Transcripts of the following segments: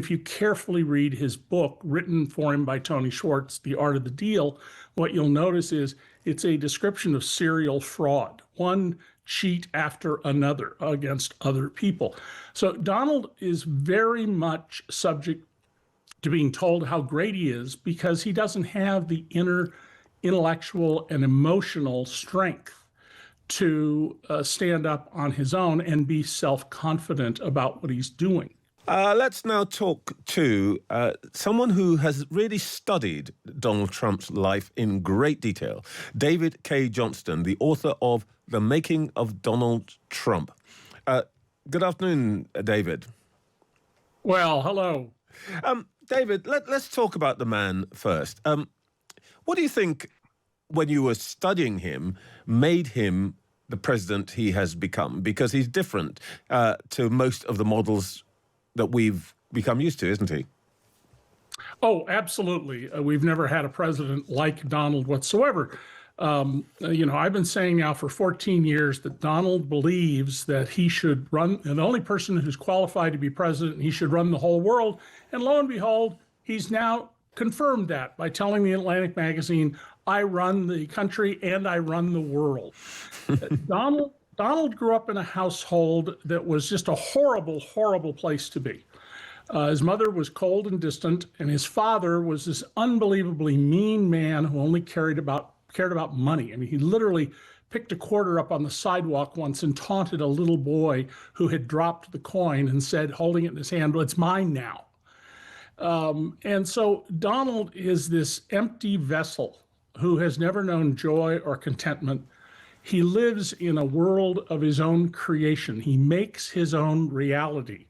if you carefully read his book, written for him by Tony Schwartz, The Art of the Deal, what you'll notice is it's a description of serial fraud, one cheat after another against other people. So Donald is very much subject to being told how great he is because he doesn't have the inner intellectual and emotional strength to stand up on his own and be self-confident about what he's doing. Let's now talk to someone who has really studied Donald Trump's life in great detail, David Cay Johnston, the author of The Making of Donald Trump. Good afternoon, David. Well, hello. David, let's talk about the man first. What do you think, when you were studying him, made him the president he has become? Because he's different to most of the models that we've become used to, isn't he? Oh, absolutely. We've never had a president like Donald whatsoever. I've been saying now for 14 years that Donald believes that he should run, and the only person who's qualified to be president, he should run the whole world. And lo and behold, he's now confirmed that by telling the Atlantic magazine, I run the country and I run the world. Donald grew up in a household that was just a horrible, horrible place to be. His mother was cold and distant, and his father was this unbelievably mean man who only cared about money. I mean, he literally picked a quarter up on the sidewalk once and taunted a little boy who had dropped the coin and said, holding it in his hand, well, it's mine now. And so Donald is this empty vessel who has never known joy or contentment. He lives in a world of his own creation. He makes his own reality.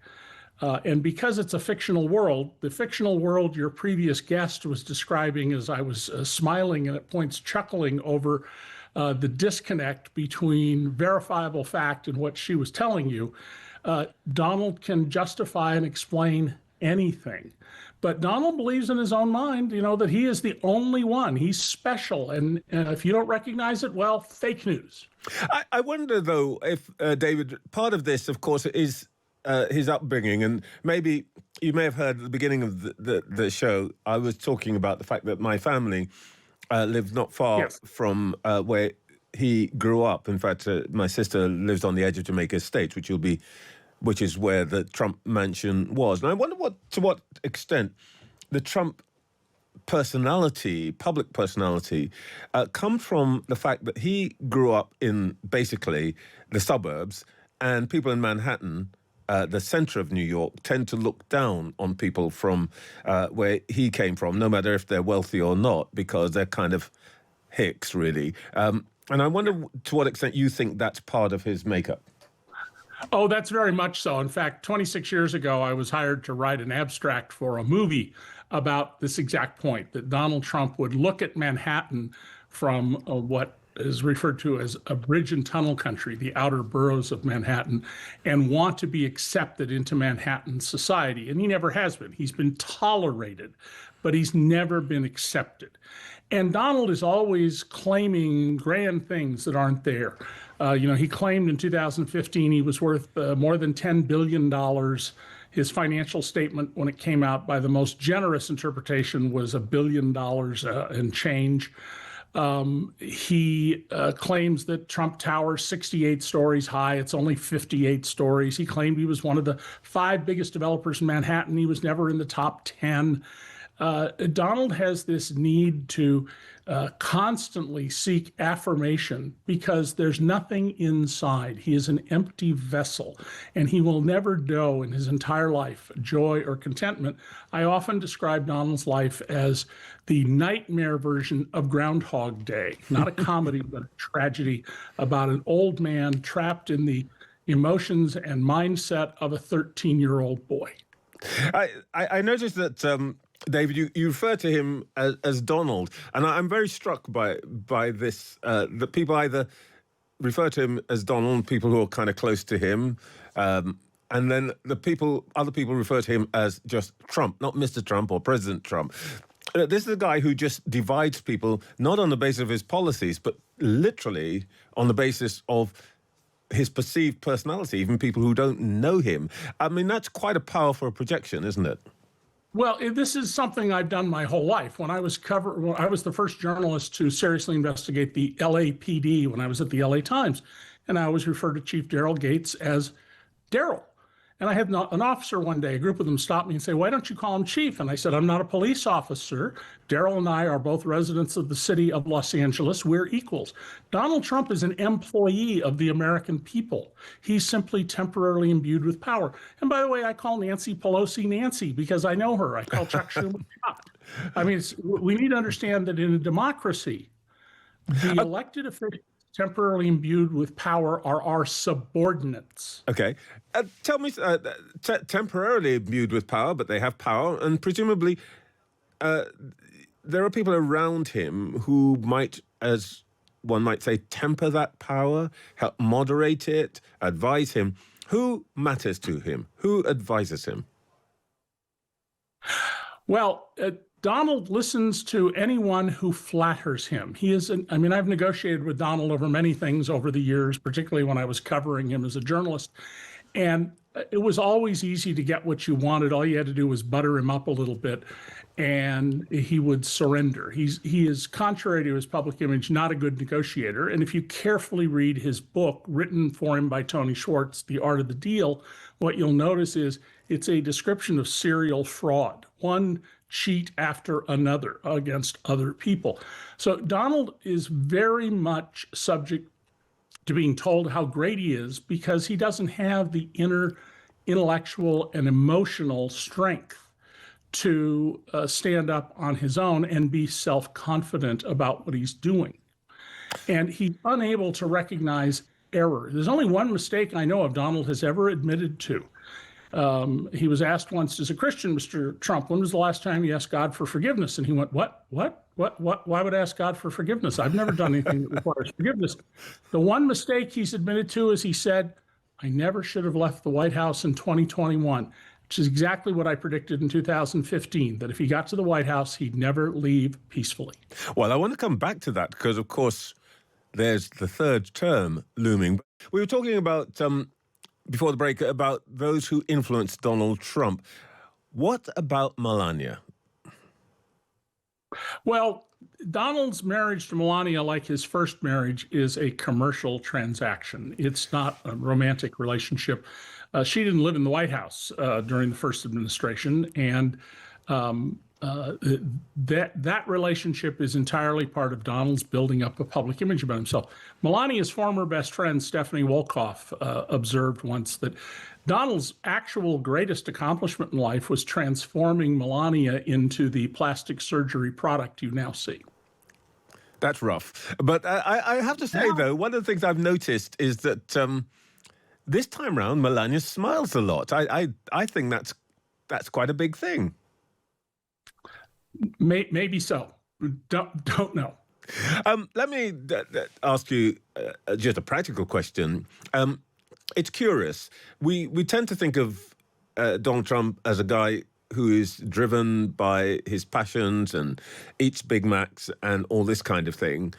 And because it's a fictional world, the fictional world your previous guest was describing, as I was smiling and at points chuckling over the disconnect between verifiable fact and what she was telling you, Donald can justify and explain anything. But Donald believes in his own mind, that he is the only one. He's special. And if you don't recognize it, well, fake news. I wonder, though, if, David, part of this, of course, is his upbringing. And maybe you may have heard at the beginning of the show, I was talking about the fact that my family lived not far from where he grew up. In fact, my sister lives on the edge of Jamaica State, which is where the Trump mansion was. And I wonder to what extent the Trump personality, public personality, come from the fact that he grew up in basically the suburbs, and people in Manhattan, the center of New York, tend to look down on people from where he came from, no matter if they're wealthy or not, because they're kind of hicks, really. And I wonder to what extent you think that's part of his makeup. Oh, that's very much so. In fact, 26 years ago, I was hired to write an abstract for a movie about this exact point, that Donald Trump would look at Manhattan from what is referred to as a bridge and tunnel country, the outer boroughs of Manhattan, and want to be accepted into Manhattan society. And he never has been. He's been tolerated, but he's never been accepted. And Donald is always claiming grand things that aren't there. He claimed in 2015 he was worth more than $10 billion. His financial statement, when it came out by the most generous interpretation, was $1 billion and change. He claims that Trump Tower, 68 stories high. It's only 58 stories. He claimed he was one of the 5 biggest developers in Manhattan. He was never in the top 10. Donald has this need to constantly seek affirmation because there's nothing inside. He is an empty vessel, and he will never know in his entire life joy or contentment. I often describe Donald's life as the nightmare version of Groundhog Day, not a comedy, but a tragedy about an old man trapped in the emotions and mindset of a 13-year-old boy. I noticed that, David, you refer to him as Donald, and I'm very struck by this, that people either refer to him as Donald, people who are kind of close to him, and then other people refer to him as just Trump, not Mr. Trump or President Trump. This is a guy who just divides people, not on the basis of his policies, but literally on the basis of his perceived personality, even people who don't know him. I mean, that's quite a powerful projection, isn't it? Well, this is something I've done my whole life. When I was the first journalist to seriously investigate the LAPD when I was at the LA Times, and I always referred to Chief Daryl Gates as Daryl. And I had an officer one day, a group of them stopped me and say, "Why don't you call him chief?" And I said, "I'm not a police officer. Daryl and I are both residents of the city of Los Angeles. We're equals. Donald Trump is an employee of the American people. He's simply temporarily imbued with power." And by the way, I call Nancy Pelosi Nancy because I know her. I call Chuck Schumer Chuck. I mean, we need to understand that in a democracy, the elected officials temporarily imbued with power are our subordinates. Okay. Tell me, temporarily imbued with power, but they have power, and presumably there are people around him who might, as one might say, temper that power, help moderate it, advise him. Who matters to him? Who advises him? Well, Donald listens to anyone who flatters him. I mean, I've negotiated with Donald over many things over the years, particularly when I was covering him as a journalist. And it was always easy to get what you wanted. All you had to do was butter him up a little bit, and he would surrender. He is, contrary to his public image, not a good negotiator. And if you carefully read his book, written for him by Tony Schwartz, The Art of the Deal, what you'll notice is it's a description of serial fraud. One cheat after another against other people. So Donald is very much subject to being told how great he is because he doesn't have the inner intellectual and emotional strength to stand up on his own and be self-confident about what he's doing. And he's unable to recognize error. There's only one mistake I know of Donald has ever admitted to. He was asked once, as a Christian, "Mr. Trump, when was the last time you asked God for forgiveness?" And he went, What? Why would I ask God for forgiveness? I've never done anything that requires forgiveness. The one mistake he's admitted to is he said, "I never should have left the White House in 2021, which is exactly what I predicted in 2015, that if he got to the White House, he'd never leave peacefully. Well, I want to come back to that because, of course, there's the third term looming. We were talking about before the break about those who influenced Donald Trump. What about Melania? Well, Donald's marriage to Melania, like his first marriage, is a commercial transaction. It's not a romantic relationship. She didn't live in the White House during the first administration, and that relationship is entirely part of Donald's building up a public image about himself. Melania's former best friend, Stephanie Wolkoff, observed once that Donald's actual greatest accomplishment in life was transforming Melania into the plastic surgery product you now see. That's rough. But I have to say, though, one of the things I've noticed is that this time round, Melania smiles a lot. I think that's quite a big thing. Maybe so. Don't know. Let me ask you just a practical question. It's curious. We tend to think of Donald Trump as a guy who is driven by his passions and eats Big Macs and all this kind of thing.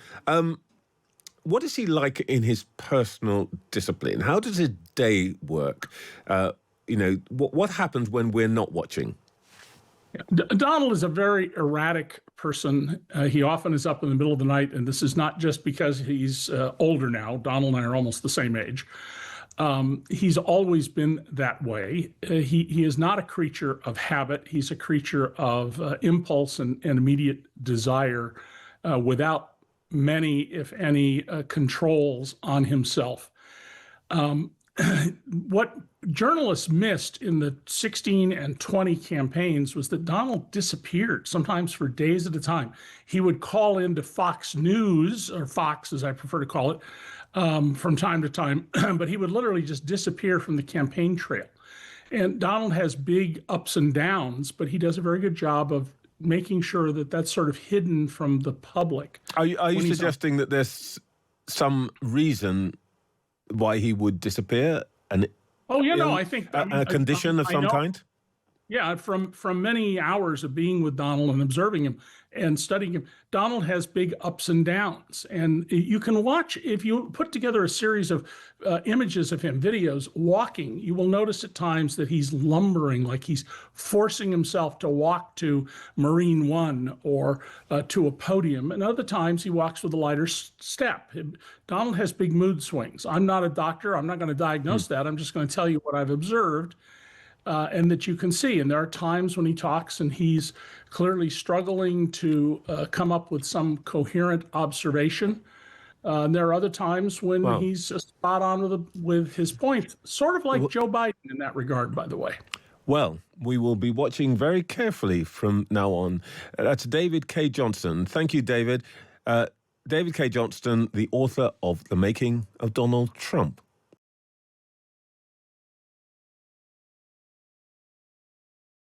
What is he like in his personal discipline? How does his day work? What happens when we're not watching? Donald is a very erratic person. He often is up in the middle of the night, and this is not just because he's older now. Donald and I are almost the same age. He's always been that way. He is not a creature of habit. He's a creature of impulse and immediate desire without many, if any, controls on himself. What journalists missed in the 16 and 20 campaigns was that Donald disappeared, sometimes for days at a time. He would call into Fox News, or Fox as I prefer to call it, from time to time, but he would literally just disappear from the campaign trail. And Donald has big ups and downs, but he does a very good job of making sure that that's sort of hidden from the public. Are you suggesting that there's some reason why he would disappear? I think a condition of some kind? Yeah, from many hours of being with Donald and observing him and studying him, Donald has big ups and downs. And you can watch, if you put together a series of images of him, videos walking, you will notice at times that he's lumbering, like he's forcing himself to walk to Marine One or to a podium. And other times he walks with a lighter step. Donald has big mood swings. I'm not a doctor. I'm not going to diagnose that. I'm just going to tell you what I've observed. And that you can see. And there are times when he talks and he's clearly struggling to come up with some coherent observation. And there are other times when Wow. he's spot on with his points, sort of like Joe Biden in that regard, by the way. Well, we will be watching very carefully from now on. That's David Cay Johnston. Thank you, David. David Cay Johnston, the author of The Making of Donald Trump.